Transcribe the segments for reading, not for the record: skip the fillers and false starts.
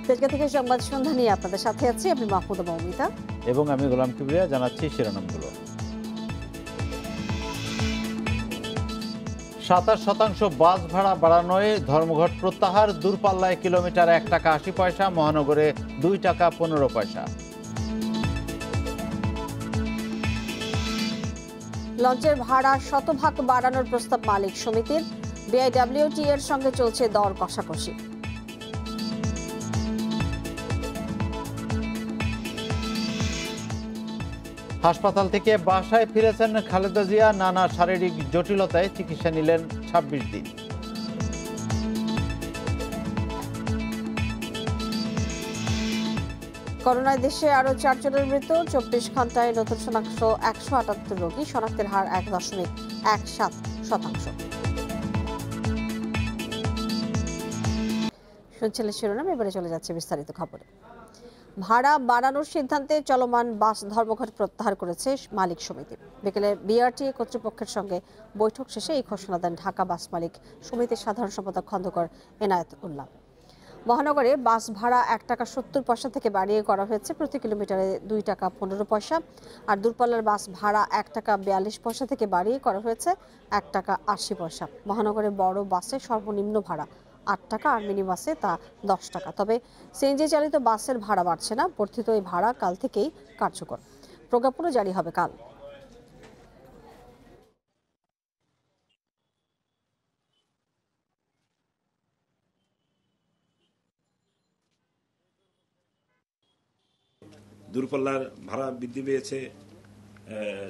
তেজগাঁ থেকে সংবাদ সন্ধ্যা নিয়ে আপনাদের সাথে আছি আমি মাহমুদা মৌমিতা এবং আমি গোলাম কিবরিয়া। জানাচ্ছি শিরোনামগুলো। 27% বাস ভাড়া বাড়ানোয় ধর্মঘট প্রত্যাহার। দূরপাল্লায় কিলোমিটার 1 টাকা 80 পয়সা, মহানগরে 2 টাকা 15 পয়সা। লঞ্চের ভাড়া শতভাগ বাড়ানোর প্রস্তাব মালিক সমিতির। বিআইডব্লিউটি এর সঙ্গে চলছে দর কষাকষি। হাসপাতাল থেকে বাসায় ফিরেছেন খালেদা জিয়া। নানা শারীরিক জটিলতায় চিকিৎসা নিলেন 26 দিন। করোনায় দেশে আরো 4 জনের মৃত্যু। 24 ঘন্টায় নতুন শনাক্ত 178 রোগী। শনাক্তের হার 1.17%। শুনছিলেন শিরোনাম, এবারে চলে যাচ্ছে বিস্তারিত খবরে। ভাড়া বাড়ানোর সিদ্ধান্তে চলমান বাস ধর্মঘট প্রত্যাহার করেছে মালিক সমিতি। বিকেলে বিআরটিএ কর্তৃপক্ষের সঙ্গে বৈঠক শেষে এই ঘোষণা দেন ঢাকা বাস মালিক সমিতির সাধারণ সম্পাদক খন্দকার এনায়েত উল্লাহ। মহানগরে বাস ভাড়া 1 টাকা 70 পয়সা থেকে বাড়িয়ে করা হয়েছে প্রতি কিলোমিটারে 2 টাকা 15 পয়সা। আর দূরপাল্লার বাস ভাড়া 1 টাকা 42 পয়সা থেকে বাড়িয়ে করা হয়েছে 1 টাকা 80 পয়সা। মহানগরে বড় বাসে সর্বনিম্ন ভাড়া 8 টাকা আর মিনি বাসে তা 10 টাকা। তবে সিএনজি চালিত বাসের ভাড়া বাড়ছে না। বর্ধিত এই ভাড়া কাল থেকেই কার্যকর। প্রজ্ঞাপনও জারি হবে কাল। দূরপাল্লার ভাড়া বৃদ্ধি পেয়েছে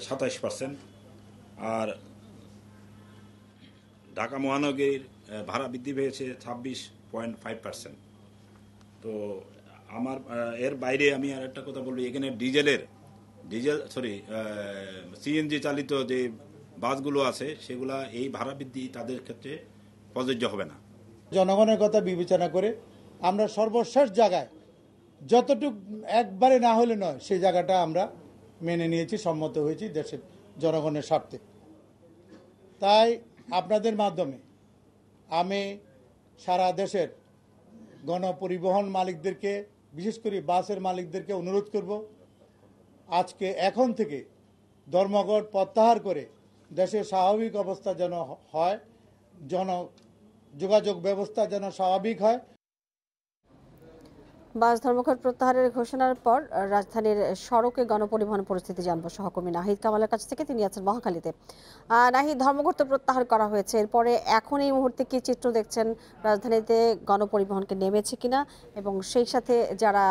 27%, আর ঢাকা মহানগরীর ভাড়া বৃদ্ধি পেয়েছে 26.5%। তো আমার এর বাইরে আমি আর একটা কথা বলবো, এখানে সিএনজি চালিত যে বাসগুলো আছে সেগুলা এই ভাড়া বৃদ্ধি তাদের ক্ষেত্রে প্রযোজ্য হবে না। জনগণের কথা বিবেচনা করে আমরা সর্বশেষ জায়গায় যতটুকু একবারে না হলে নয় সেই জায়গাটা আমরা মেনে নিয়েছি, সম্মত হয়েছি দেশের জনগণের স্বার্থে। তাই আপনাদের মাধ্যমে আমি সারা দেশের গণপরিবহন মালিকদেরকে, বিশেষ করে বাসের মালিকদেরকে অনুরোধ করব, আজকে এখন থেকে ধর্মঘট প্রত্যাহার করে দেশের স্বাভাবিক অবস্থা যেন হয়, যোগাযোগ ব্যবস্থা যেন স্বাভাবিক হয়। বাস ধর্মঘট প্রত্যাহারের ঘোষণার পর রাজধানীর সড়কে গণপরিবহন পরিস্থিতি জানবো সহকর্মী নাহিদ কামালের কাছ থেকে। তিনি আছেন মহাখালীতে। নাহিদ, ধর্মঘট তো প্রত্যাহার করা হয়েছে, এরপরে এখন এই মুহূর্তে কি চিত্র দেখছেন? রাজধানীতে গণপরিবহনকে নেমেছে কিনা এবং সেই সাথে যারা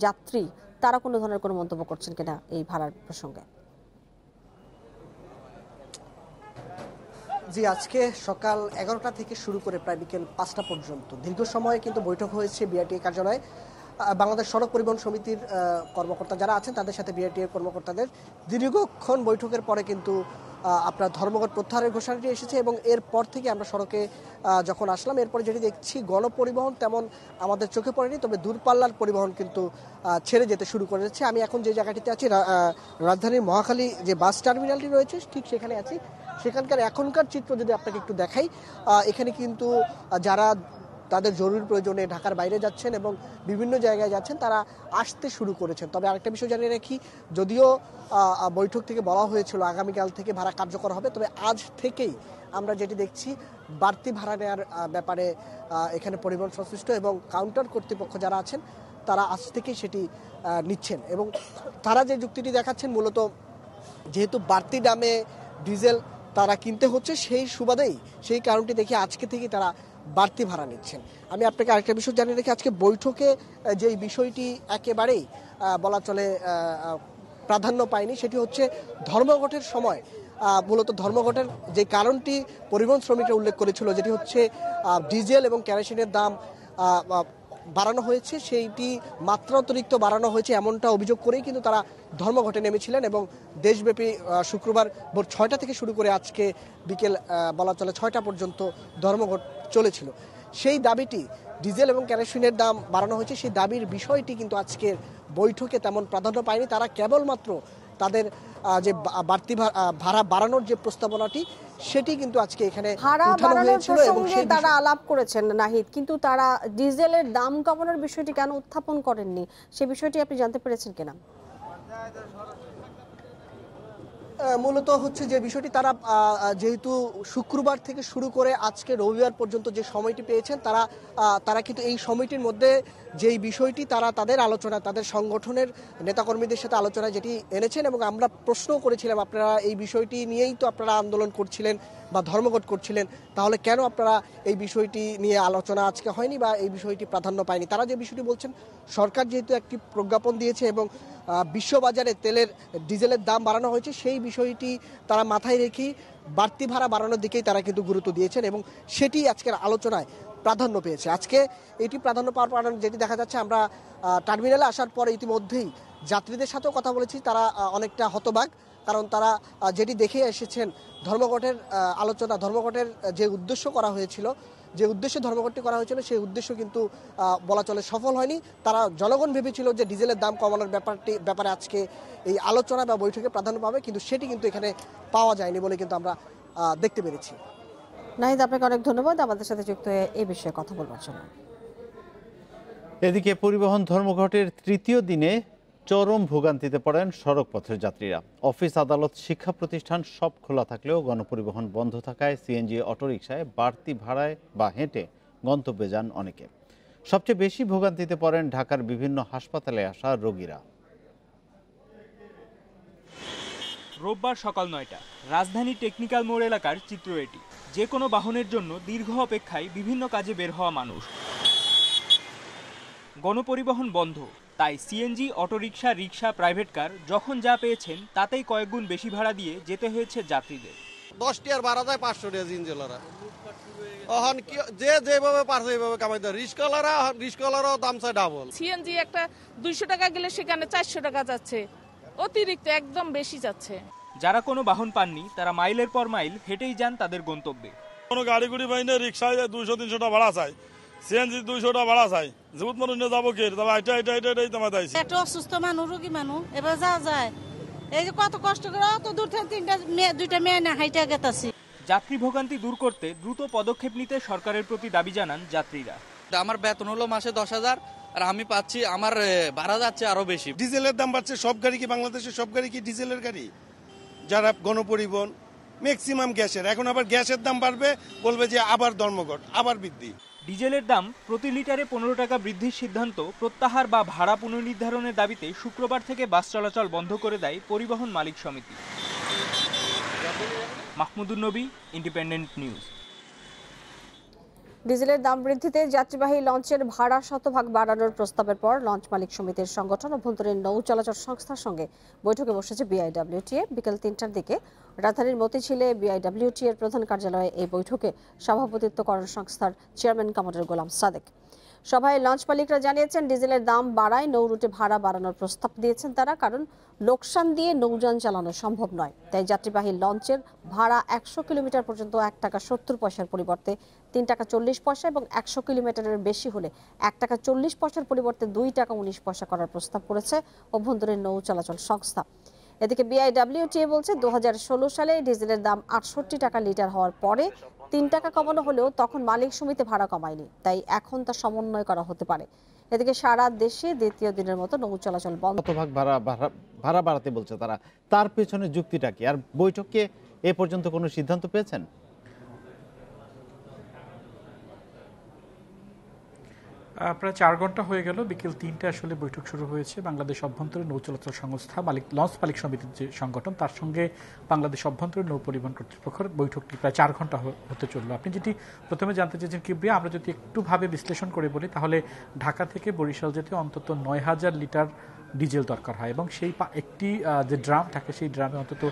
যাত্রী তারা কোনো ধরনের কোনো মন্তব্য করছেন কিনা এই ভাড়ার প্রসঙ্গে? জি, আজকে সকাল 11টা থেকে শুরু করে প্রায় বিকেল 5টা পর্যন্ত দীর্ঘ সময় কিন্তু বৈঠক হয়েছে বিআরটিএ কার্যালয়ে। বাংলাদেশ সড়ক পরিবহন সমিতির কর্মকর্তা যারা আছেন তাদের সাথে বিআরটিএ কর্মকর্তাদের দীর্ঘক্ষণ বৈঠকের পরে কিন্তু আপনার ধর্মঘট প্রত্যাহারের ঘোষণাটি এসেছে এবং এরপর থেকে আমরা সড়কে যখন আসলাম, এরপরে যেটি দেখছি গণপরিবহন তেমন আমাদের চোখে পড়েনি, তবে দূরপাল্লার পরিবহন কিন্তু ছেড়ে যেতে শুরু করেছে। আমি এখন যে জায়গাটিতে আছি, রাজধানীর মহাখালী যে বাস টার্মিনালটি রয়েছে ঠিক সেখানে আছি। সেখানকার এখনকার চিত্র যদি আপনাকে একটু দেখাই, এখানে কিন্তু যারা তাদের জরুরি প্রয়োজনে ঢাকার বাইরে যাচ্ছেন এবং বিভিন্ন জায়গায় যাচ্ছেন তারা আসতে শুরু করেছেন। তবে আরেকটা বিষয় জানিয়ে রাখি, যদিও বৈঠক থেকে বলা হয়েছিল আগামীকাল থেকে ভাড়া কার্যকর হবে, তবে আজ থেকেই আমরা যেটি দেখছি বাড়তি ভাড়া নেওয়ার ব্যাপারে এখানে পরিবহন সংশ্লিষ্ট এবং কাউন্টার কর্তৃপক্ষ যারা আছেন তারা আজ থেকেই সেটি নিচ্ছেন এবং তারা যে যুক্তিটি দেখাচ্ছেন মূলত যেহেতু বাড়তি দামে ডিজেল তারা কিনতে হচ্ছে, সেই সুবাদেই সেই কারণটি দেখে আজকে থেকেই তারা বাড়তি ভাড়া নিচ্ছেন। আমি আপনাকে আরেকটা বিষয় জানিয়ে রেখে আজকে বৈঠকে যে বিষয়টি একেবারেই বলা চলে প্রাধান্য পায়নি, সেটি হচ্ছে ধর্মঘটের সময় মূলত ধর্মঘটের যে কারণটি পরিবহন শ্রমিকরা উল্লেখ করেছিল, যেটি হচ্ছে ডিজেল এবং কেরোসিনের দাম বাড়ানো হয়েছে, সেইটি মাত্রাতিরিক্ত বাড়ানো হয়েছে এমনটা অভিযোগ করেই কিন্তু তারা ধর্মঘটে নেমেছিলেন এবং দেশব্যাপী শুক্রবার ভোর 6টা থেকে শুরু করে আজকে বিকেল বলা চলে 6টা পর্যন্ত ধর্মঘট চলেছিল। সেই দাবিটি ডিজেল এবং কেরোসিনের দাম বাড়ানো হয়েছে, সেই দাবির বিষয়টি কিন্তু আজকের বৈঠকে তেমন প্রাধান্য পায়নি। তারা কেবলমাত্র তাদের যে বাড়তি ভাড়া বাড়ানোর যে প্রস্তাবনাটি সেটি কিন্তু আজকে এখানে ভাড়া উঠানো বাড়ানোর হয়েছিল এবং প্রসঙ্গে সেই তারা আলাপ করেছেন নাহিদ, কিন্তু তারা ডিজেলের দাম কমানোর বিষয়টি কেন উত্থাপন করেননি সে বিষয়টি আপনি জানতে পেরেছেন কিনা? মূলত হচ্ছে যে বিষয়টি তারা যেহেতু শুক্রবার থেকে শুরু করে আজকে রবিবার পর্যন্ত যে সময়টি পেয়েছেন তারা কিন্তু এই সময়টির মধ্যে যেই বিষয়টি তারা তাদের আলোচনা তাদের সংগঠনের নেতাকর্মীদের সাথে আলোচনা যেটি এনেছেন এবং আমরা প্রশ্ন করেছিলাম আপনারা এই বিষয়টি নিয়েই তো আপনারা আন্দোলন করছিলেন বা ধর্মঘট করছিলেন, তাহলে কেন আপনারা এই বিষয়টি নিয়ে আলোচনা আজকে হয়নি বা এই বিষয়টি প্রাধান্য পায়নি? তারা যে বিষয়টি বলছেন, সরকার যেহেতু একটি প্রজ্ঞাপন দিয়েছে এবং বিশ্ববাজারে ডিজেলের দাম বাড়ানো হয়েছে, সেই বিষয়টি তারা মাথায় রেখেই বাড়তি ভাড়া বাড়ানোর দিকেই তারা কিন্তু গুরুত্ব দিয়েছেন এবং সেটি আজকের আলোচনায় প্রাধান্য পেয়েছে। আজকে এটি প্রাধান্য পাওয়ার কারণ যেটি দেখা যাচ্ছে, আমরা টার্মিনালে আসার পরে ইতিমধ্যেই যাত্রীদের সাথেও কথা বলেছি, তারা অনেকটা হতবাক, কারণ তারা যেটি দেখে এসেছেন ধর্মঘটের আলোচনা, ধর্মঘটের যে উদ্দেশ্য করা হয়েছিল, যে উদ্দেশ্যে ধর্মঘটটি করা হয়েছিল সেই উদ্দেশ্য কিন্তু বলা চলে সফল হয়নি। তারা জনগণ ভেবেছিল যে ডিজেলের দাম কমানোর ব্যাপারে আজকে এই আলোচনা বা বৈঠকে প্রাধান্য পাবে, কিন্তু সেটি কিন্তু এখানে পাওয়া যায়নি বলে কিন্তু আমরা দেখতে পেরেছি। নাহিদ, আপনাকে অনেক ধন্যবাদ আমাদের সাথে যুক্ত হয়ে এই বিষয়ে কথা বলবার জন্য। এদিকে পরিবহন ধর্মঘটের তৃতীয় দিনে চরম ভোগান্তিতে পড়েন সড়ক পথের যাত্রীরা। অফিস, আদালত, শিক্ষা প্রতিষ্ঠান সব খোলা থাকলেও গণপরিবহন বন্ধ থাকায় সিএনজি, অটোরিকশায় বাড়তি ভাড়ায় বা হেঁটে গন্তব্যে যান অনেকে। সবচেয়ে বেশি ভোগান্তিতে পড়েন ঢাকার বিভিন্ন হাসপাতালে আসা রোগীরা। রোববার সকাল ৯টা, রাজধানী টেকনিক্যাল মোড় এলাকার চিত্র এটি। যে কোনো বাহনের জন্য দীর্ঘ অপেক্ষায় বিভিন্ন কাজে বের হওয়া মানুষ। গণপরিবহন বন্ধ, তাই CNG, autorickshaw, rickshaw, private car যখন যা পেয়েছেন তাতেই কয়েক গুণ বেশি ভাড়া দিয়ে যেতে হয়েছে যাত্রীদের। 10 টিয়ার ভাড়া যায় 500 টাকা জিনজেলারা। এখন যে যেভাবে পারছে এইভাবে কামাইতে, রিস্কলারাও দাম চায় ডাবল। সিএনজি একটা 200 টাকা গেলে সেখানে 400 টাকা যাচ্ছে, অতিরিক্ত একদম বেশি যাচ্ছে। যারা কোনো বাহন পাননি তারা মাইলের পর মাইল হেঁটেই যান তাদের গন্তব্যে। কোনো গাড়ি গুড়ি পাই না, রিক্সায় 200-300 টাকা ভাড়া চাই, সিএনজি 200 টাকা ভাড়া চাই। যেহেতু মানুষ নিয়ে যাবো কে, তবে এটাই তোমার দায়িত্ব। একটা অসুস্থ মানুষ, রোগী মানুষ, এবার যা যায় এই যে কত কষ্ট করে অত দূর থেকে দুইটা মেয়ে না হাইটা গেতাছি। যাত্রী ভোগান্তি দূর করতে দ্রুত পদক্ষেপ নিতে সরকারের প্রতি দাবি জানান যাত্রীরা। আমার বেতন হলো মাসে 10,000 আর আমি পাচ্ছি আমার ভাড়া যাচ্ছে আরো বেশি। ডিজেলের দাম বাড়ছে, সব গাড়ি কি বাংলাদেশের সব গাড়ি কি ডিজেলের গাড়ি? যারা গণপরিবহন, ম্যাক্সিমাম গ্যাসের, এখন আবার গ্যাসের দাম বাড়বে, বলবে যে আবার ধর্মঘট, আবার বৃদ্ধি। ডিজেলের দাম প্রতি লিটারে 15 টাকা বৃদ্ধির সিদ্ধান্ত প্রত্যাহার বা ভাড়া পুনর্নির্ধারণের দাবিতে শুক্রবার থেকে বাস চলাচল বন্ধ করে দেয় পরিবহন মালিক সমিতি। মাহমুদুন নবী, ইন্ডিপেন্ডেন্ট নিউজ। ডিজেলের দাম বৃদ্ধিতে যাত্রীবাহী লঞ্চের ভাড়া শতভাগ বাড়ানোর প্রস্তাবের পর লঞ্চ মালিক সমিতির সংগঠন অভ্যন্তরীণ নৌ চলাচল সংস্থার সঙ্গে বৈঠকে বসেছে বিআইডব্লিউটিএ। বিকেল ৩টার দিকে রাজধানীর মতিঝিলে বিআইডব্লিউটি এর প্রধান কার্যালয়ে এই বৈঠকে সভাপতিত্ব করেন সংস্থার চেয়ারম্যান কমান্ডার গোলাম সাদেক। সভায় লঞ্চ মালিকরা জানিয়েছেন, ডিজেলের দাম বাড়ায় নৌ রুটে ভাড়া বাড়ানোর প্রস্তাব দিয়েছেন তারা, কারণ লোকসান দিয়ে নৌযান চালানো সম্ভব নয়। তাই যাত্রীবাহী লঞ্চের ভাড়া ১০০ কিলোমিটার পর্যন্ত ১ টাকা ৭০ পয়সার পরিবর্তে ৩ টাকা ৪০ পয়সা এবং ১০০ কিলোমিটারের বেশি হলে ১ টাকা ৪০ পয়সার পরিবর্তে ২ টাকা ১৯ পয়সা করার প্রস্তাব করেছে অভ্যন্তরীণ নৌ চলাচল সংস্থা। এদিকে বিআইডব্লিউটিএ বলছে, ২০১৬ সালে ডিজেলের দাম ৬৮ টাকা লিটার হওয়ার পরে ৩ টাকা কমানো হলেও তখন মালিক সমিতি ভাড়া কমায়নি, তাই এখন তা সমন্বয় করা হতে পারে। এদিকে সারা দেশে দ্বিতীয় দিনের মতো নৌ চলাচল বন্ধ। শতভাগ ভাড়া বাড়াতে বলছে তারা, তার পেছনে যুক্তিটা কি? আর বৈঠকে এ পর্যন্ত কোনো সিদ্ধান্ত পেয়েছেন? প্রায় ৪ ঘন্টা হয়ে গেল, বিকেল ৩টায় আসলে বৈঠক শুরু হয়েছে। বাংলাদেশ অভ্যন্তরীণ নৌ চলাচল সংস্থা লঞ্চ মালিক সমিতির যে সংগঠন, তার সঙ্গে বাংলাদেশ অভ্যন্তরীণ নৌ পরিবহন কর্তৃপক্ষের বৈঠকটি প্রায় ৪ ঘন্টা হতে চললো। আপনি যেটি প্রথমে জানতে চেয়েছেন কিবরিয়া, আমরা যদি একটুভাবে বিশ্লেষণ করে বলি তাহলে ঢাকা থেকে বরিশাল যেতে অন্তত ৯,০০০ লিটার ডিজেল দরকার হয় এবং সেই একটি যে ড্রাম থাকে সেই ড্রামে অন্তত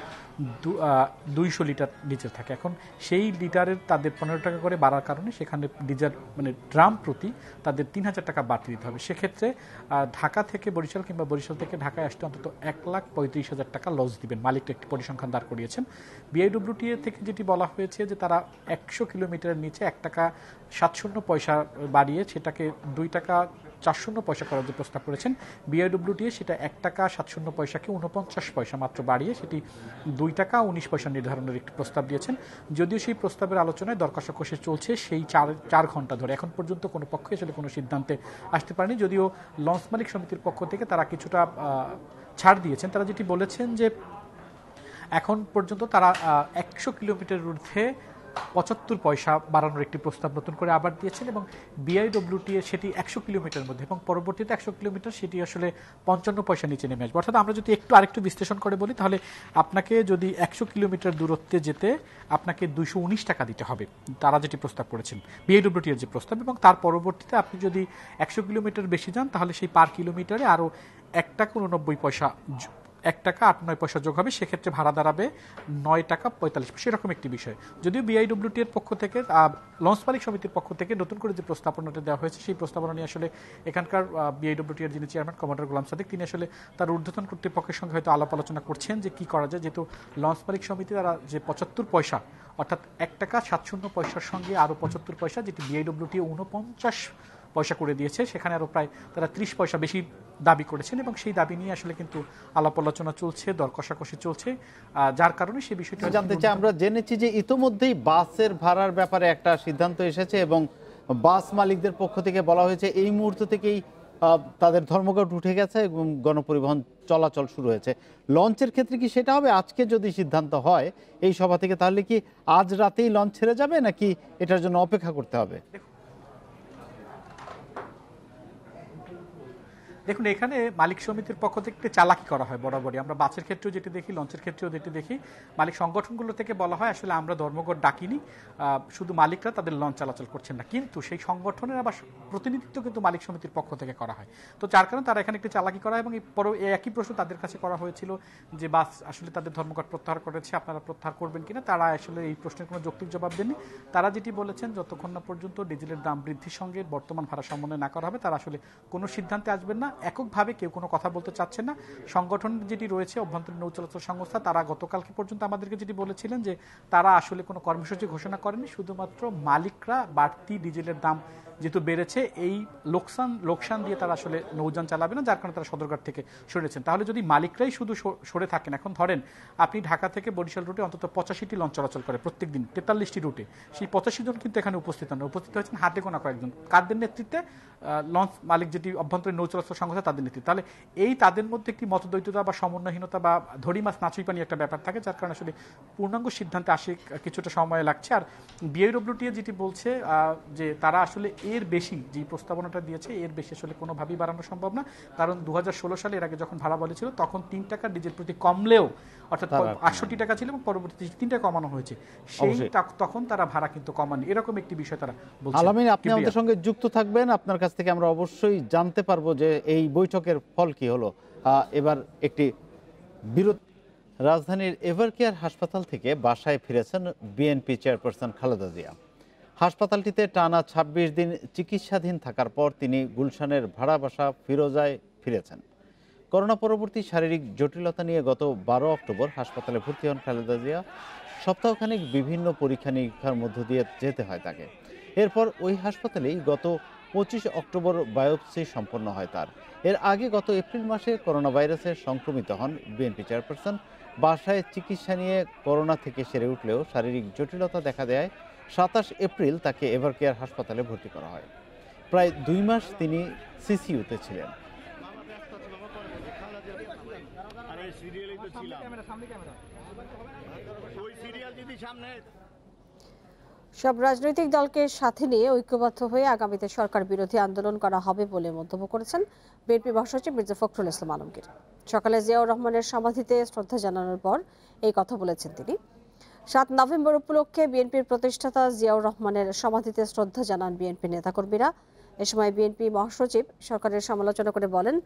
২০০ লিটার ডিজেল থাকে। এখন সেই লিটারের তাদের ১৫ টাকা করে বাড়ার কারণে সেখানে ডিজেল মানে ড্রাম প্রতি তাদের ৩,০০০ টাকা বাড়তি দিতে হবে। সেক্ষেত্রে ঢাকা থেকে বরিশাল কিংবা বরিশাল থেকে ঢাকায় আসতে অন্তত ১,৩৫,০০০ টাকা লস দিবেন। মালিকটা একটি পরিসংখ্যান দাঁড় করিয়েছেন। বিআইডব্লিউটিএ থেকে যেটি বলা হয়েছে যে তারা ১০০ কিলোমিটারের নিচে ১ টাকা ৬৭ পয়সা বাড়িয়ে সেটাকে ২ টাকা পয়সা করার যে প্রস্তাব করেছেন বিআইডব্লিউটিএ, সেটা 1 টাকা 57 পয়সাকে 49 পয়সা মাত্র বাড়িয়ে সেটি 2 টাকা 19 পয়সা নির্ধারণের একটি প্রস্তাব দিয়েছেন। যদিও সেই প্রস্তাবের আলোচনায় দর কষাকষি চলছে সেই 4 ঘন্টা ধরে। এখন পর্যন্ত কোনো পক্ষ আসলে কোনো সিদ্ধান্তে আসতে পারেনি। যদিও লঞ্চ মালিক সমিতির পক্ষ থেকে তারা কিছুটা ছাড় দিয়েছেন। তারা যেটি বলেছেন যে এখন পর্যন্ত তারা 100 কিলোমিটারের ঊর্ধ্বে 75 পয়সা বাড়ানোর একটি প্রস্তাব নতুন করে আবার দিয়েছেন এবং বিআইডব্লিউটিএ সেটি 100 কিলোমিটারের মধ্যে এবং পরবর্তীতে 100 কিলোমিটার সেটি আসলে 55 পয়সা নিচে নেমে আসবে। অর্থাৎ আমরা যদি আরেকটু বিশ্লেষণ করে বলি, তাহলে আপনাকে যদি 100 কিলোমিটার দূরত্বে যেতে আপনাকে 219 টাকা দিতে হবে, তারা যেটি প্রস্তাব করেছেন বিআইডব্লিউটিএর যে প্রস্তাব, এবং তার পরবর্তীতে আপনি যদি 100 কিলোমিটার বেশি যান তাহলে সেই পার কিলোমিটারে আরও 1 টাকা 89 পয়সা 1 টাকা 8-9 পয়সা যোগ হবে, সেক্ষেত্রে ভাড়া দাঁড়াবে 9 টাকা 45 পয়সা, এরকম একটি বিষয়। যদিও বিআইডব্লিউটি এর পক্ষ থেকে লঞ্চ মালিক সমিতির পক্ষ থেকে নতুন করে যে প্রস্তাবনাটা দেওয়া হয়েছে সেই প্রস্তাবনা নিয়ে আসলে এখানকার বিআইডব্লিউটি এর যিনি চেয়ারম্যান কমান্ডার গোলাম সাদিক, তিনি আসলে তার ঊর্ধ্বতন কর্তৃপক্ষের সঙ্গে হয়তো আলাপ আলোচনা করছেন যে কি করা যায়, যেহেতু লঞ্চ মালিক সমিতি তারা যে 75 পয়সা অর্থাৎ 1 টাকা 57 পয়সার সঙ্গে আরও 75 পয়সা, যেটি বিআইডব্লিউটি 49 পয়সা করে দিয়েছে, সেখানে আরও প্রায় তারা 30 পয়সা বেশি দাবি করেছেন এবং সেই দাবি নিয়ে আসলে কিন্তু আলাপ আলোচনা চলছে, দর কষাকষি চলছে, যার কারণে সেই বিষয়টা জানতে চাই। আমরা জেনেছি যে ইতোমধ্যেই বাসের ভাড়ার ব্যাপারে একটা সিদ্ধান্ত এসেছে এবং বাস মালিকদের পক্ষ থেকে বলা হয়েছে এই মুহূর্ত থেকেই তাদের ধর্মঘট উঠে গেছে এবং গণপরিবহন চলাচল শুরু হয়েছে। লঞ্চের ক্ষেত্রে কি সেটা হবে? আজকে যদি সিদ্ধান্ত হয় এই সভা থেকে, তাহলে কি আজ রাতেই লঞ্চ ছেড়ে যাবে নাকি এটার জন্য অপেক্ষা করতে হবে? দেখুন, এখানে মালিক সমিতির পক্ষ থেকে চালাকি করা হয় বরাবরই। আমরা বাসের ক্ষেত্রেও যেটি দেখি, লঞ্চের ক্ষেত্রেও যেটি দেখি, মালিক সংগঠনগুলো থেকে বলা হয় আসলে আমরা ধর্মঘট ডাকিনি, শুধু মালিকরা তাদের লঞ্চ চলাচল করছেন না, কিন্তু সেই সংগঠনের আবার প্রতিনিধিত্ব কিন্তু মালিক সমিতির পক্ষ থেকে করা হয়। তো যার কারণে তারা এখানে একটি চালাকি করা হয় এবং একই প্রশ্ন তাদের কাছে করা হয়েছিল যে বাস আসলে তাদের ধর্মঘট প্রত্যাহার করেছে, আপনারা প্রত্যাহার করবেন কিনা। তারা আসলে এই প্রশ্নের কোনো যৌক্তিক জবাব দেননি। তারা যেটি বলেছেন যতক্ষণ না পর্যন্ত ডিজেলের দাম বৃদ্ধির সঙ্গে বর্তমান ভাড়া সমন্বয় না করা হবে তারা আসলে কোনো সিদ্ধান্তে আসবেন না। এককভাবে কেউ কোনো কথা বলতে চাচ্ছেন না। সংগঠন যেটি রয়েছে অভ্যন্তরীণ নৌ চলাচল সংস্থা, তারা গতকালকে পর্যন্ত আমাদেরকে যেটি বলেছিলেন যে তারা আসলে কোনো কর্মসূচি ঘোষণা করেনি, শুধুমাত্র মালিকরা বাড়তি ডিজেলের দাম যেহেতু বেড়েছে এই লোকসান দিয়ে তারা আসলে নৌযান চালাবে না, যার কারণে তারা সদরঘাট থেকে সরেছেন। তাহলে যদি মালিকরাই শুধু সরে থাকেন, এখন ধরেন আপনি ঢাকা থেকে বরিশাল রুটে অন্তত 85টি লঞ্চ চলাচল করে প্রত্যেক দিন, 43টি রুটে, সেই 85 জন কিন্তু এখানে উপস্থিত হন, উপস্থিত হয়েছেন হাতে গোনা কয়েকজন, কাদের নেতৃত্বে? লঞ্চ মালিক যেটি অভ্যন্তরীণ নৌ চলাচল সংস্থা তাদের নেতৃত্বে। তাহলে এই তাদের মধ্যে একটি মতদ্বৈততা বা সমন্বয়হীনতা বা ধরি মাছ নাচুই পানি একটা ব্যাপার থাকে, যার কারণে আসলে পূর্ণাঙ্গ সিদ্ধান্তে আসে কিছুটা সময় লাগছে। আর বিআইডব্লিউটিএ যেটি বলছে যে তারা আসলে এর বেশি যে প্রস্তাবনাটা দিয়েছে এর বেশি আসলে কোনোভাবেই বাড়ানো সম্ভব না, কারণ 2016 সালে এর আগে যখন ভাড়া বলেছিল তখন 3 টাকা ডিজেল প্রতি কমলেও অর্থাৎ 68 টাকা ছিল এবং পরবর্তীতে 3 টাকা কমানো হয়েছে, সেই তখন তারা ভাড়া কিন্তু কমানি, এরকম একটি বিষয় তারা বলছে। আলামিন, আপনি আমাদের সঙ্গে যুক্ত থাকবেন, আপনার কাছ থেকে আমরা অবশ্যই জানতে পারবো যে এই বৈঠকের ফল কি হলো। এবার একটি বিরতি। রাজধানীর এভারকেয়ার হাসপাতাল থেকে বাসায় ফিরেছেন বিএনপি চেয়ারপারসন খালেদা জিয়া। হাসপাতালটিতে টানা 26 দিন চিকিৎসাধীন থাকার পর তিনি গুলশানের ভাড়া বাসা ফিরোজায় ফিরেছেন। করোনা পরবর্তী শারীরিক জটিলতা নিয়ে গত 12 অক্টোবর হাসপাতালে ভর্তি হন খালেদা জিয়া। সপ্তাহখানেক বিভিন্ন পরীক্ষা নিরীক্ষার মধ্য দিয়ে যেতে হয় তাকে। এরপর ওই হাসপাতালেই গত 25 অক্টোবর বায়োপসি সম্পন্ন হয় তার। এর আগে গত এপ্রিল মাসে করোনা ভাইরাসে সংক্রমিত হন বিএনপি চেয়ারপারসন। বাসায় চিকিৎসা নিয়ে করোনা থেকে সেরে উঠলেও শারীরিক জটিলতা দেখা দেয় 27 এপ্রিল তাকে এভারকেয়ার হাসপাতালে ভর্তি করা হয়। প্রায় 2 মাস তিনি সিসিইউতে ছিলেন। সব রাজনৈতিক দলকে সাথে নিয়ে ঐক্যবদ্ধ হয়ে আগামীতে সরকার বিরোধী আন্দোলন করা হবে বলে মন্তব্য করেছেন বিএনপি মহাসচিব মির্জা ফখরুল ইসলাম আলমগীর। সকালে জিয়াউর রহমানের সমাধিতে শ্রদ্ধা জানানোর পর এই কথা বলেছেন তিনি। 7 নভেম্বর উপলক্ষে বিএনপির প্রতিষ্ঠাতা জিয়াউর রহমানের সমাধিতে শ্রদ্ধা জানান বিএনপি নেতাকর্মীরা। এ সময় বিএনপি মহাসচিব সরকারের সমালোচনা করে বলেন,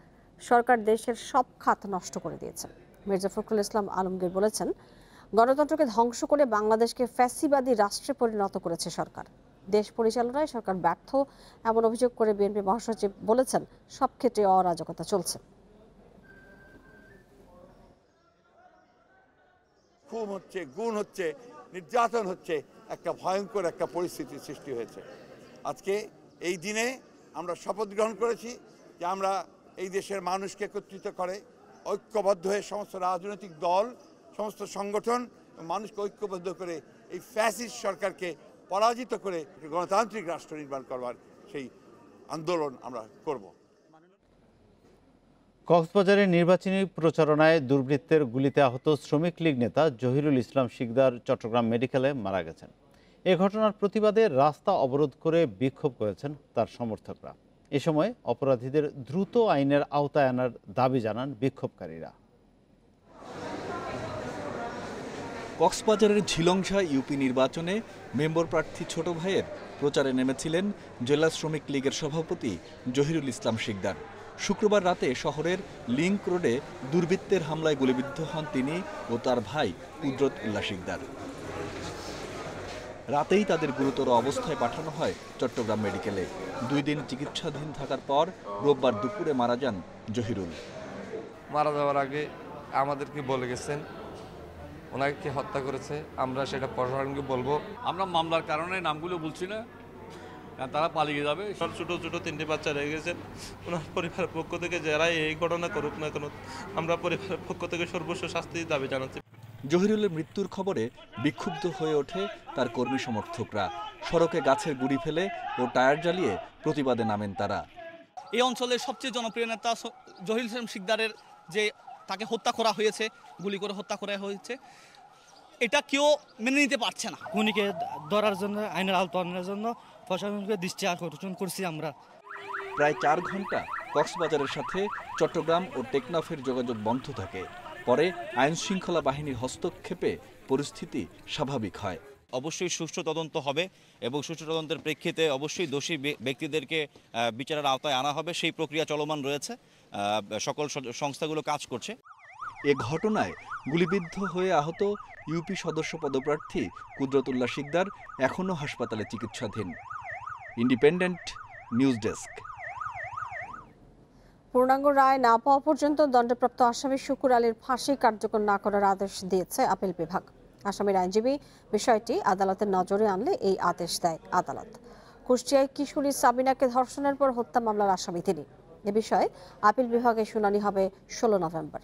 সরকার দেশের সব খাত নষ্ট করে দিয়েছে। মির্জা ফখরুল ইসলাম আলমগীর বলেছেন, গণতন্ত্রকে ধ্বংস করে বাংলাদেশকে ফ্যাসিবাদী রাষ্ট্রে পরিণত করেছে সরকার। দেশ পরিচালনায় সরকার ব্যর্থ এমন অভিযোগ করে বিএনপি মহাসচিব বলেছেন, সব ক্ষেত্রে অরাজকতা চলছে। খুন হচ্ছে, গুণ হচ্ছে, নির্যাতন হচ্ছে, একটা ভয়ঙ্কর একটা পরিস্থিতির সৃষ্টি হয়েছে। আজকে এই দিনে আমরা শপথ গ্রহণ করেছি যে আমরা এই দেশের মানুষকে একত্রিত করে ঐক্যবদ্ধ হয়ে সমস্ত রাজনৈতিক দল, সমস্ত সংগঠন মানুষকে ঐক্যবদ্ধ করে এই ফ্যাসিস্ট সরকারকে পরাজিত করে গণতান্ত্রিক রাষ্ট্র নির্মাণ করবার সেই আন্দোলন আমরা করব। কক্সবাজারের নির্বাচনী প্রচারণায় দুর্বৃত্তের গুলিতে আহত শ্রমিক লীগ নেতা জহিরুল ইসলাম শিকদার চট্টগ্রাম মেডিকেলে মারা গেছেন। এ ঘটনার প্রতিবাদে রাস্তা অবরোধ করে বিক্ষোভ করেছেন তার সমর্থকরা। এ সময় অপরাধীদের দ্রুত আইনের আওতায় আনার দাবি জানান বিক্ষোভকারীরা। কক্সবাজারের ঝিলংসা ইউপি নির্বাচনে মেম্বার প্রার্থী ছোট ভাইয়ের প্রচারে নেমেছিলেন জেলা শ্রমিক লীগের সভাপতি জহিরুল ইসলাম শিকদার। শুক্রবার রাতে শহরের লিংক রোডে দুর্বৃত্তের হামলায় গুলিবিদ্ধ হন তিনি ও তার ভাই কুদরত উল্লাহ শিকদার। রাতেই তাদের গুরুতর অবস্থায় পাঠানো হয় চট্টগ্রাম মেডিকেলে। 2 দিন চিকিৎসাধীন থাকার পর রোববার দুপুরে মারা যান জহিরুল। মারা যাওয়ার আগে আমাদেরকে বলে গেছেন ওনাকে হত্যা করেছে, আমরা সেটা প্রশাসনকে বলবো। আমরা মামলার কারণে নামগুলো বলছি না, কারণ তারা পালিয়ে যাবে। সব ছোটো ছোটো 3টে বাচ্চা রয়ে গেছেন। ওনার পরিবারের পক্ষ থেকে যারাই এই ঘটনা করুক না কেন, আমরা পরিবারের পক্ষ থেকে সর্বোচ্চ শাস্তির দাবি জানাচ্ছি। জহিরুলের মৃত্যুর খবরে বিক্ষুব্ধ হয়ে ওঠে তার কর্মী সমর্থকরা। সড়কে গাছের গুঁড়ি ফেলে ও টায়ার জ্বালিয়ে প্রতিবাদে নামেন তারা। এই অঞ্চলের সবচেয়ে জনপ্রিয় নেতা জহিরুল ইসলাম শিকদারের যে তাকে হত্যা করা হয়েছে, গুলি করে হত্যা করা হয়েছে, এটা কেউ মেনে নিতে পারছে না। খুনিকে ধরার জন্য, আইনের আওতায় আনার জন্য প্রশাসনকে দৃষ্টি আকর্ষণ করছি আমরা। প্রায় 4 ঘন্টা কক্সবাজারের সাথে চট্টগ্রাম ও টেকনাফের যোগাযোগ বন্ধ থাকে। পরে আইন শৃঙ্খলা বাহিনীর হস্তক্ষেপে পরিস্থিতি স্বাভাবিক হয়। অবশ্যই সুষ্ঠু তদন্ত হবে এবং সুষ্ঠু তদন্তের প্রেক্ষিতে অবশ্যই দোষী ব্যক্তিদেরকে বিচারের আওতায় আনা হবে। সেই প্রক্রিয়া চলমান রয়েছে, সকল সংস্থাগুলো কাজ করছে। এ ঘটনায় গুলিবিদ্ধ হয়ে আহত ইউপি সদস্য পদপ্রার্থী কুদরত উল্লাহ শিকদার এখনও হাসপাতালে চিকিৎসাধীন। Independent news desk. পূর্ণাঙ্গ রায় না পাওয়া পর্যন্ত দণ্ডপ্রাপ্ত আসামি শুকুর আলীর ফাঁসি কার্যকর না করার আদেশ দিয়েছে আপিল বিভাগ। আসামির আইনজীবী বিষয়টি আদালতের নজরে আনলে এই আদেশ দেয় আদালত। কুষ্টিয়ায় কিশোরী সাবিনাকে ধর্ষণের পর হত্যা মামলার আসামি তিনি। এ বিষয়ে আপিল বিভাগে শুনানি হবে 16 নভেম্বর।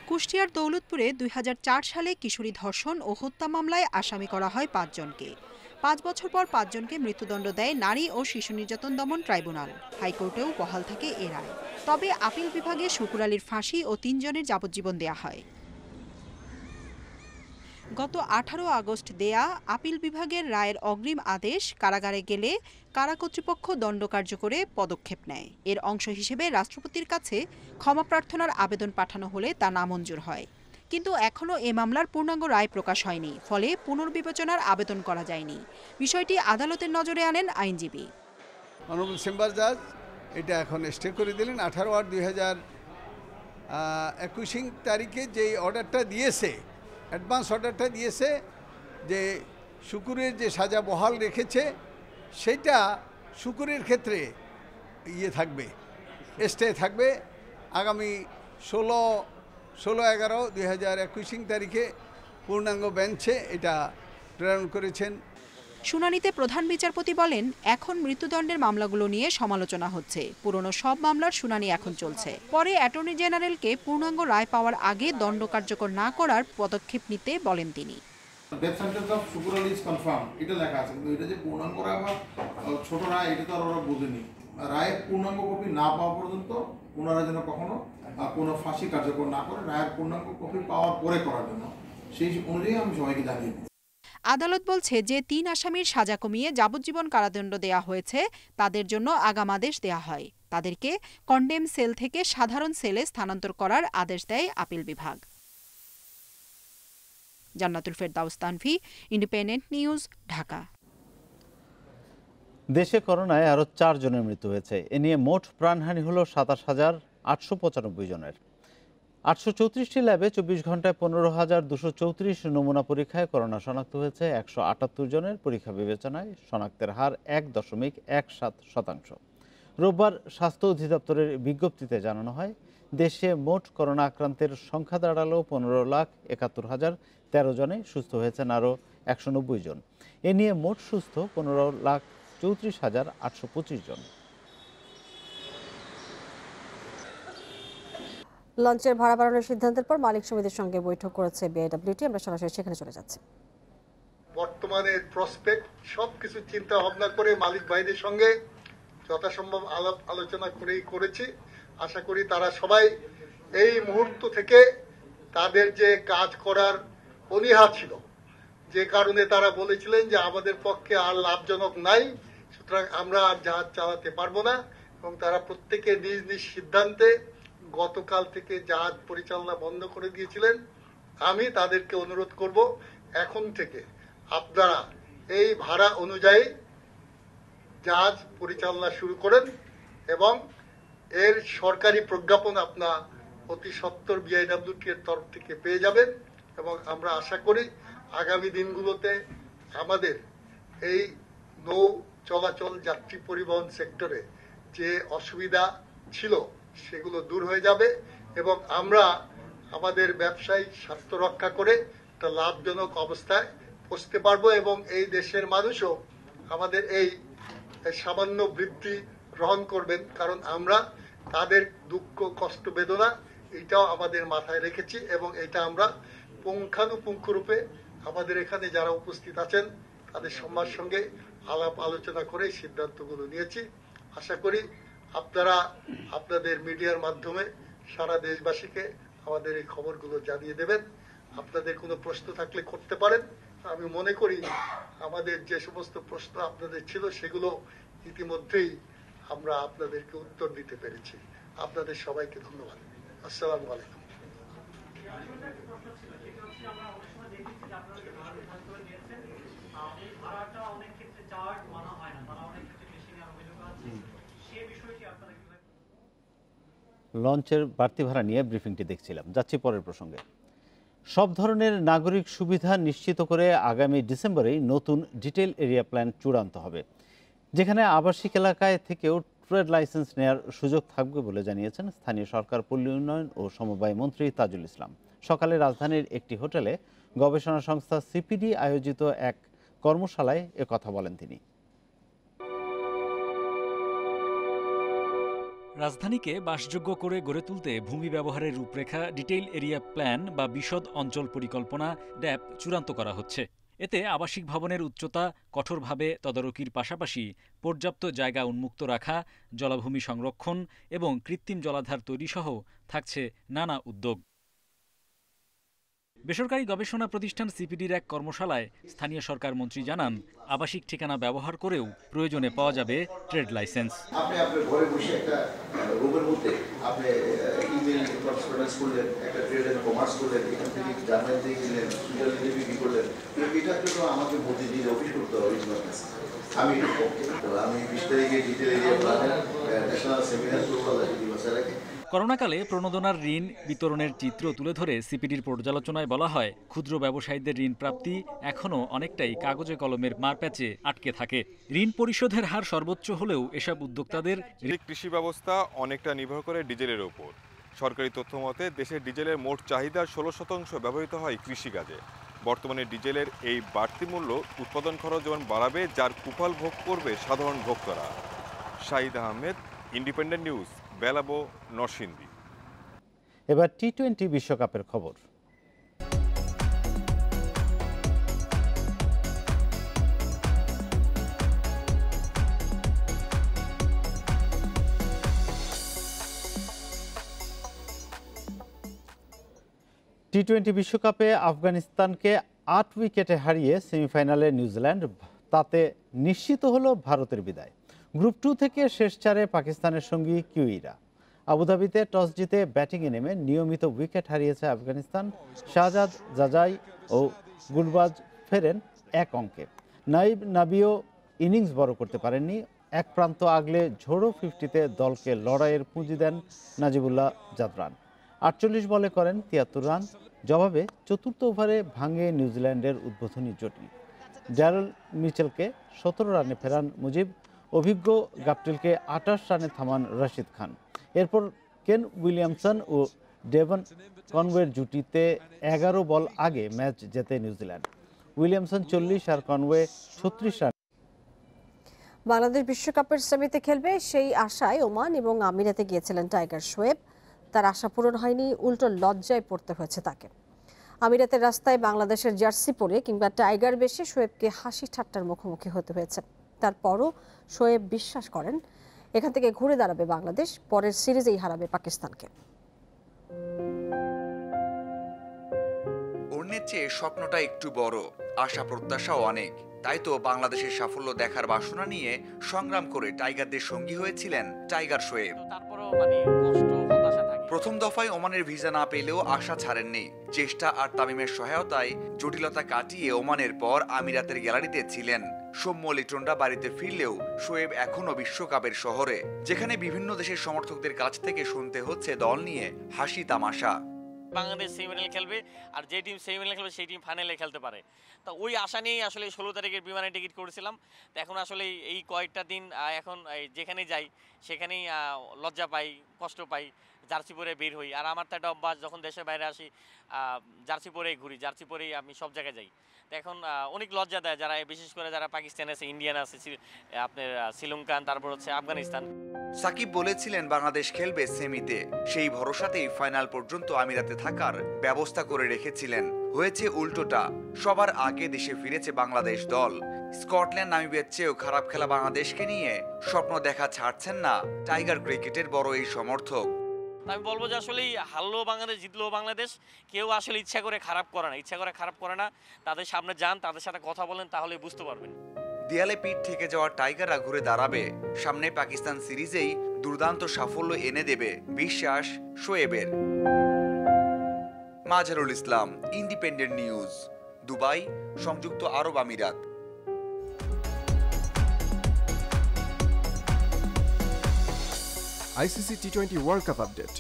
কুষ্টিয়ার দৌলতপুরে 2004 সালে কিশোরী ধর্ষণ ও হত্যা মামলায় আসামি করা হয় 5 জনকে। 5 বছর পর 5 জনকে মৃত্যুদণ্ড দেয় নারী ও শিশু নির্যাতন দমন ট্রাইব্যুনাল। হাইকোর্টেও বহাল থাকে এ রায়। তবে আপিল বিভাগে শুকুর আলীর ফাঁসি ও 3 জনের যাবজ্জীবন দেয়া হয়। গত 18 আগস্ট দেয়া আপিল বিভাগের রায়ের অগ্রিম আদেশ কারাগারে গেলে কারা কর্তৃপক্ষ দণ্ড কার্যকরে পদক্ষেপ নেয়। এর অংশ হিসেবে রাষ্ট্রপতির কাছে ক্ষমা প্রার্থনার আবেদন পাঠানো হলে তা নামঞ্জুর হয়। কিন্তু এখনও এ মামলার পূর্ণাঙ্গ রায় প্রকাশ হয়নি, ফলে পুনর্বিবেচনার আবেদন করা যায়নি। বিষয়টি আদালতের নজরে আনেন আইনজীবী। অনারেবল চেম্বার জাজ এটা এখন স্টে করে দিলেন। 18/2021 তারিখে যে অর্ডারটা দিয়েছে, অ্যাডভান্স অর্ডারটা দিয়েছে, যে শুকুরের যে সাজা বহাল রেখেছে সেটা শুকুরের ক্ষেত্রে থাকবে, স্টে থাকবে। আগামী 16/11/2021 তারিখে পূর্ণাঙ্গ বেঞ্চে এটা প্রেরণ করেছেন। শুনানিতে প্রধান বিচারপতি বলেন, এখন মৃত্যুদণ্ডের মামলাগুলো নিয়ে সমালোচনা হচ্ছে, পুরনো সব মামলার শুনানি এখন চলছে। পরে অ্যাটর্নি জেনারেলকে পূর্ণাঙ্গ রায় পাওয়ার আগে দণ্ড কার্যকর না করার পদক্ষেপ নিতে বলেন তিনি। Death sentence of Shukur Ali is confirm, এটা লেখা আছে, কিন্তু এটা যে পূর্ণাঙ্গ রায় বা ছোট রায় এটা তো আর ওরা বোঝেনি। রায়ের পূর্ণাঙ্গ কপি না পাওয়া পর্যন্ত ওনারা যেন কখনো কোনো ফাঁসি কার্যকর না করে, রায়ের পূর্ণাঙ্গ কপি পাওয়ার পরে করার জন্য সেই অনুযায়ী আমি সবাইকে জানিয়ে দিই। আদালত বলছে যে 3 আসামির সাজা কমিয়ে যাবজ্জীবন কারাদণ্ড দেয়া হয়েছে তাদের জন্য আগাম আদেশ দেয়া হয়। তাদেরকে কন্ডেম সেল থেকে সাধারণ সেলে স্থানান্তর করার আদেশ দেয় আপিল বিভাগ। জান্নাতুল ফেরদাউস তানভি, ইন্ডিপেন্ডেন্ট নিউজ, ঢাকা। দেশে করোনায় আরও 4 জনের মৃত্যু হয়েছে। এ নিয়ে মোট প্রাণহানি হল 27,895 জনের। 834টি ল্যাবে 24 ঘন্টায় 15,234 নমুনা পরীক্ষায় করোনা শনাক্ত হয়েছে। 178 জনের পরীক্ষা বিবেচনায় শনাক্তের হার 1.17%। রোববার স্বাস্থ্য অধিদপ্তরের বিজ্ঞপ্তিতে জানানো হয়, দেশে মোট করোনা আক্রান্তের সংখ্যা দাঁড়ালো 15,71,3 13 জনে, সুস্থ হয়েছেন আরও 190 জন। এ নিয়ে মোট সুস্থ 15,34,825 জন। লঞ্চের ভাড়া বাড়ানোর সিদ্ধান্তের পর মালিক সমিতির সঙ্গে বৈঠক করেছে বিআইডব্লিউটি। আমরা সরাসরি সেখানে চলে যাচ্ছি। বর্তমানে প্রসপেক্ট সবকিছু চিন্তা ভাবনা করে মালিক ভাইদের সঙ্গে যথাসম্ভব আলাপ আলোচনা করেছি। আশা করি তারা সবাই এই মুহূর্ত থেকে তাদের যে কাজ করার অনীহা ছিল, যে কারণে তারা বলেছিলেন যে আমাদের পক্ষে আর লাভজনক নাই, সুতরাং আমরা আর জাহাজ চালাতে পারবো না, এবং তারা প্রত্যেকে নিজ নিজ সিদ্ধান্তে গতকাল থেকে জাহাজ পরিচালনা বন্ধ করে দিয়েছিলেন। আমি তাদেরকে অনুরোধ করব, এখন থেকে আপনারা এই ভাড়া অনুযায়ী জাহাজ পরিচালনা শুরু করেন এবং এর সরকারি প্রজ্ঞাপন আপনার অতি সত্বর বিআইডব্লিউটি এর তরফ থেকে পেয়ে যাবেন। এবং আমরা আশা করি আগামী দিনগুলোতে আমাদের এই নৌ চলাচল যাত্রী পরিবহন সেক্টরে যে অসুবিধা ছিল সেগুলো দূর হয়ে যাবে এবং আমরা আমাদের ব্যবসায়িক স্বার্থ রক্ষা করে একটা লাভজনক অবস্থায় পৌঁছতে পারবো এবং এই দেশের মানুষও আমাদের এই সামান্য বৃদ্ধি গ্রহণ করবেন, কারণ আমরা তাদের দুঃখ কষ্ট বেদনা এটাও আমাদের মাথায় রেখেছি এবং এটা আমরা পুঙ্খানুপুঙ্খ রূপে আমাদের এখানে যারা উপস্থিত আছেন তাদের সবার সঙ্গে আলাপ আলোচনা করে সিদ্ধান্তগুলো নিয়েছি। আশা করি আপনারা আপনাদের মিডিয়ার মাধ্যমে সারা দেশবাসীকে আমাদের এই খবরগুলো জানিয়ে দেবেন। আপনাদের কোনো প্রশ্ন থাকলে করতে পারেন। আমি মনে করি আমাদের যে সমস্ত প্রশ্ন আপনাদের ছিল সেগুলো ইতিমধ্যেই আমরা আপনাদেরকে উত্তর দিতে পেরেছি। আপনাদের সবাইকে ধন্যবাদ। আসসালামু আলাইকুম। লঞ্চের বাড়তি ভাড়া নিয়ে ব্রিফিংটি দেখছিলাম। যাচ্ছি পরের প্রসঙ্গে। সব ধরনের নাগরিক সুবিধা নিশ্চিত করে আগামী ডিসেম্বরেই নতুন ডিটেইল এরিয়া প্ল্যান চূড়ান্ত হবে, যেখানে আবাসিক এলাকায় থেকেও ট্রেড লাইসেন্স নেওয়ার সুযোগ থাকবে বলে জানিয়েছেন স্থানীয় সরকার, পল্লী উন্নয়ন ও সমবায় মন্ত্রী তাজুল ইসলাম। সকালে রাজধানীর একটি হোটেলে গবেষণা সংস্থা সিপিডি আয়োজিত এক কর্মশালায় একথা বলেন তিনি। রাজধানীকে বাসযোগ্য করে গড়ে তুলতে ভূমি ব্যবহারের রূপরেখা ডিটেইল এরিয়া প্ল্যান বা বিশদ অঞ্চল পরিকল্পনা ড্যাপ চূড়ান্ত করা হচ্ছে। এতে আবাসিক ভবনের উচ্চতা কঠোরভাবে তদারকির পাশাপাশি পর্যাপ্ত জায়গা উন্মুক্ত রাখা, জলাভূমি সংরক্ষণ এবং কৃত্রিম জলাধার তৈরিসহ থাকছে নানা উদ্যোগ। বেসরকারি গবেষণা প্রতিষ্ঠান সিপিডির এক কর্মশালায় স্থানীয় সরকার মন্ত্রী জানান, আবাসিক ঠিকানা ব্যবহার করেও প্রয়োজনে পাওয়া যাবে ট্রেড লাইসেন্স। আপনি আপনার ঘরে বসে একটা রুমের মধ্যে আপনি ইমেল করেসপন্ডেন্স করলেন, একটা ট্রেড এন্ড কমার্স করলেন, এখান থেকে জার্নাল দিয়ে কিনলেন, সুইজারল্যান্ডে বিক্রি করলেন। এটার জন্য আমাকে মধ্যে দিয়ে অফিস করতে হবে। আমি 20 তারিখে ডিটেইল এরিয়া প্ল্যানের ন্যাশনাল সেমিনার করবো যদি বসায় রাখে। করোনাকালে প্রণোদনার ঋণ বিতরণের চিত্র তুলে ধরে সিপিডির পর্যালোচনায় বলা হয়, ক্ষুদ্র ব্যবসায়ীদের ঋণ প্রাপ্তি এখনও অনেকটাই কাগজে কলমের মারপ্যাচে আটকে থাকে। ঋণ পরিশোধের হার সর্বোচ্চ হলেও এসব উদ্যোক্তাদের কৃষি ব্যবস্থা অনেকটা নির্ভর করে ডিজেলের ওপর। সরকারি তথ্য মতে দেশের ডিজেলের মোট চাহিদার 16% ব্যবহৃত হয় কৃষিকাজে। বর্তমানে ডিজেলের এই বাড়তি মূল্য উৎপাদন খরচ যেমন বাড়াবে, যার কুফল ভোগ করবে সাধারণ ভোক্তারা। Shahid Ahmed, independent news, Belabo, Narsingdi. এবার টি-20 বিশ্বকাপের খবর। টি-20 বিশ্বকাপে আফগানিস্তানকে 8 উইকেটে হারিয়ে সেমিফাইনালে নিউজিল্যান্ড, তাতে নিশ্চিত হলো ভারতের বিদায়। গ্রুপ 2 থেকে শেষ 4-এ পাকিস্তানের সঙ্গী কিউইরা। আবুধাবিতে টস জিতে ব্যাটিংয়ে নেমে নিয়মিত উইকেট হারিয়েছে আফগানিস্তান। শাহজাদ জাজাই ও গুলবাজ ফেরেন 1 অঙ্কে। নাইব নাবিও ইনিংস বড় করতে পারেননি। এক প্রান্ত আগলে ঝোড়ো 50-তে দলকে লড়াইয়ের পুঁজি দেন নাজিবুল্লাহ জাদরান। 48 বলে করেন 73 রান। জবাবে চতুর্থ ওভারে ভাঙে নিউজিল্যান্ডের উদ্বোধনী জুটি। ড্যারেল মিচেলকে 17 রানে ফেরান মুজিব। অভিজ্ঞ গাপটিলকে 28 রানে থামান রশিদ খান। এরপর কেন উইলিয়ামসন ও ডেভন কনওয়ের জুটিতে 11 বল আগে ম্যাচ জেতে নিউজিল্যান্ড। উইলিয়ামসন 40 আর কনওয়ে 36 রান। বাংলাদেশ বিশ্বকাপের সেমিতে খেলবে সেই আশায় ওমান এবং আমিরাতে গিয়েছিলেন টাইগার শোয়েব। তার আশা পূরণ হয়নি, উল্টো লজ্জায় পড়তে হয়েছে তাকে। আমিরাতের রাস্তায় বাংলাদেশের জার্সি পরে কিংবা টাইগার বেশে শোয়েবকে হাসি ঠাট্টার মুখোমুখি হতে হয়েছে। তারপরও শোয়েব বিশ্বাস করেন এখান থেকে ঘুরে দাঁড়াবে বাংলাদেশ, পরের সিরিজেই হারাবে পাকিস্তানকে। অন্যের চেয়ে স্বপ্নটা একটু বড়, আশা প্রত্যাশাও অনেক। তাই তো বাংলাদেশের সাফল্য দেখার বাসনা নিয়ে সংগ্রাম করে টাইগারদের সঙ্গী হয়েছিলেন টাইগার শোয়েব। প্রথম দফায় ওমানের ভিসা না পেলেও আশা ছাড়েননি। চেষ্টা আর তামিমের সহায়তায় জটিলতা কাটিয়ে ওমানের পর আমিরাতের গ্যালারিতে ছিলেন। সৌম্য লিটনরা বাড়িতে ফিরলেও শোয়েব এখনও বিশ্বকাপের শহরে, যেখানে বিভিন্ন দেশের সমর্থকদের কাছ থেকে শুনতে হচ্ছে দল নিয়ে হাসি তামাশা। বাংলাদেশ সেমিফাইনাল খেলবে, আর যে টিম সেমিফাইনাল খেলবে সেই টিম ফাইনালে খেলতে পারে। তো ওই আশা নিয়েই আসলে 16 তারিখের বিমানে টিকিট করেছিলাম। তো এখন আসলে এই কয়েকটা দিন এখন যেখানে যাই সেখানেই লজ্জা পাই, কষ্ট পাই, জার্সি পরে বের হই। আর আমার তো একটা অভ্যাস, যখন দেশের বাইরে আসি জার্সি পরেই ঘুরি, জার্সি পরেই আমি সব জায়গায় যাই। তো এখন অনেক লজ্জা দেয় যারা, বিশেষ করে যারা পাকিস্তান আছে, ইন্ডিয়ান আছে, আপনার শ্রীলঙ্কান, তারপর হচ্ছে আফগানিস্তান। সাকিব বলেছিলেন বাংলাদেশ খেলবে সেমিতে, সেই ভরসাতেই ফাইনাল পর্যন্ত আমিরাতে থাকার ব্যবস্থা করে রেখেছিলেন। হয়েছে উল্টোটা, সবার আগে দেশে ফিরেছে বাংলাদেশ দল। স্কটল্যান্ড নামিবিয়ার চেয়েও খারাপ খেলা বাংলাদেশকে নিয়ে স্বপ্ন দেখা ছাড়ছেন না টাইগার ক্রিকেটের বড় এই সমর্থক। আমি বলবো যে আসলে হারলো বাংলাদেশ, জিতলো বাংলাদেশ, কেউ আসলে ইচ্ছা করে খারাপ করে না। তাদের সামনে যান, তাদের সাথে কথা বলেন, তাহলে বুঝতে পারবেন। দেয়ালে পিঠ থেকে যাওয়া টাইগাররা ঘুরে দাঁড়াবে, সামনে পাকিস্তান সিরিজেই দুর্দান্ত সাফল্য এনে দেবে বিশ্বাস শোয়েবের। Mazharul Islam, independent news, Dubai, সংযুক্ত আরব আমিরাত। ICC T20 world cup update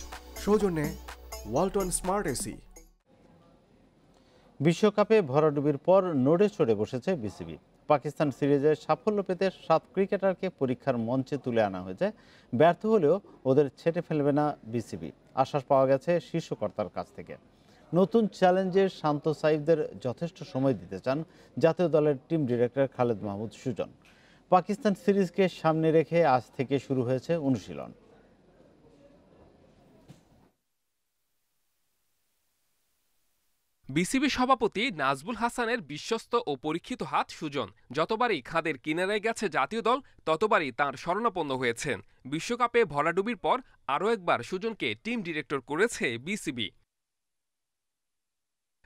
সৌজন্যে ওয়ালটন স্মার্ট এসি। বিশ্বকাপে ভরাডুবির পর নড়ে চড়ে বসেছে বিসিবি। পাকিস্তান সিরিজে সাফল্য পেতে 7 ক্রিকেটারকে পরীক্ষার মঞ্চে তুলে আনা হয়েছে। ব্যর্থ হলেও ওদের ছেটে ফেলবে না বিসিবি, আশ্বাস পাওয়া গেছে শীর্ষকর্তার কাছ থেকে। নতুন চ্যালেঞ্জে শান্ত সাইফদের যথেষ্ট সময় দিতে চান জাতীয় দলের টিম ডিরেক্টর খালেদ মাহমুদ সুজন। পাকিস্তান সিরিজকে সামনে রেখে আজ থেকে শুরু হয়েছে অনুশীলন। বিসিবি সভাপতি নাজবুল হাসানের বিশ্বস্ত ও পরীক্ষিত হাত সুজন। যতবারই খাদের কিনারায় গেছে জাতীয় দল, ততবারই তাঁর শরণাপন্ন হয়েছেন। বিশ্বকাপে ভরাডুবির পর আরও একবার সুজনকে টিম ডিরেক্টর করেছে বিসিবি।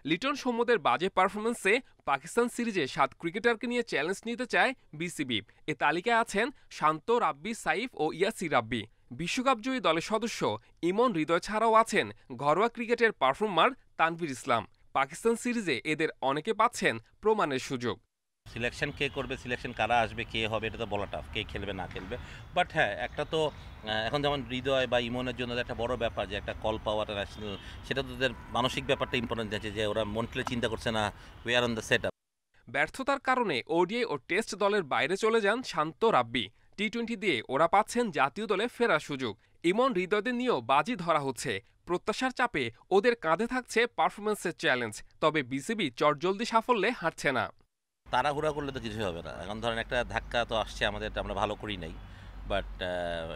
লিটন সৌম্যদের বাজে পারফরমেন্সে পাকিস্তান সিরিজে 7 ক্রিকেটারকে নিয়ে চ্যালেঞ্জ নিতে চায় বিসিবি। এ তালিকায় আছেন শান্ত, রাব্বি, সাইফ ও ইয়াসির রাব্বি। বিশ্বকাপজয়ী দলের সদস্য ইমন হৃদয় ছাড়াও আছেন ঘরোয়া ক্রিকেটের পারফর্মার তানভীর ইসলাম। পাকিস্তান সিরিজে এদের অনেকে পাচ্ছেন প্রমাণের সুযোগ। সিলেকশন কে করবে, সিলেকশন কারা আসবে, কে হবে, এটা তো বলা টাফ, কে খেলবে না খেলবে। বাট হ্যাঁ, একটা তো এখন যেমন হৃদয় বা ইমনের জন্য একটা বড় ব্যাপার যে একটা কল পাওয়াটা ন্যাশনাল, সেটা তো ওদের মানসিক ব্যাপারটা ইম্পর্টেন্ট আছে, যে ওরা মন্টলে চিন্তা করছে না we are on the set up. ব্যর্থতার কারণে ওডিআই ও টেস্ট দলের বাইরে চলে যান শান্ত, রাব্বি। টি20 দিয়ে ওরা পাচ্ছেন জাতীয় দলে ফেরার সুযোগ। ইমন হৃদয়দের নিয়েও বাজি ধরা হচ্ছে। প্রত্যাশার চাপে ওদের কাঁধে থাকছে পারফরমেন্সের চ্যালেঞ্জ। তবে বিসিবি চটজলদি সাফল্যে হাঁটছে না। তাড়াহুড়া করলে তো কিছু হবে না। এখন ধরেন একটা ধাক্কা তো আসছে আমাদের, আমরা ভালো করি নাই, বাট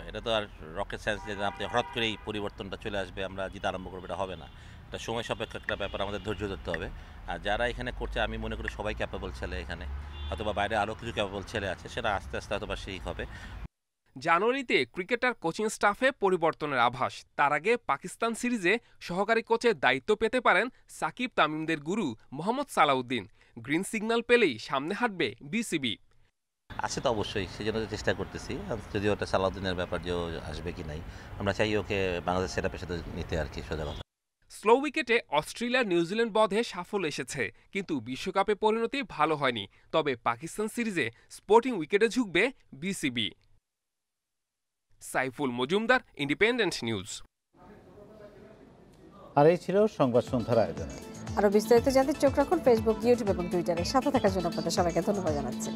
এটা তো আর রকেট সায়েন্স যে আপনি হঠাৎ করেই পরিবর্তনটা চলে আসবে, আমরা জিতে আরম্ভ করবো, এটা হবে না। এটা সময় সাপেক্ষ একটা ব্যাপার, আমাদের ধৈর্য ধরতে হবে। আর যারা এখানে করছে আমি মনে করি সবাই ক্যাপেবল ছেলে, এখানে হয়তোবা বাইরে আরও কিছু ক্যাপেবল ছেলে আছে, সেটা আস্তে আস্তে হয়তোবা সেই হবে। জানুয়ারিতে ক্রিকেটার কোচিং স্টাফে পরিবর্তনের আভাস। তার আগে পাকিস্তান সিরিজে সহকারী কোচের দায়িত্ব পেতে পারেন সাকিব তামিমদের গুরু মোহাম্মদ সালাউদ্দিন। গ্রিন সিগন্যাল পেলেই সামনে হাঁটবে বিসিবি। আছে তো অবশ্যই, সেই জন্য চেষ্টা করতেছি। যদিও ওটা সালাউদ্দিনের ব্যাপার যে আসবে কি নাই, আমরা চাই ওকে বাংলাদেশ সেটআপের সাথে নিতে আর কি, সোজা কথা। স্লো উইকেটে অস্ট্রেলিয়া নিউজিল্যান্ড বধে সাফল্য এসেছে, কিন্তু বিশ্বকাপে পরিণতি ভালো হয়নি। তবে পাকিস্তান সিরিজে স্পোর্টিং উইকেটে ঝুঁকবে BCB. Saiful Majumdar, independent news. আর এই ছিল সংবাদ সন্ধ্যার আয়োজন। আরো বিস্তারিত জানতে চোখ রাখুন ফেসবুক, ইউটিউব এবং টুইটারে। সাথে থাকার জন্য আপনাদের সবাইকে ধন্যবাদ জানাচ্ছি।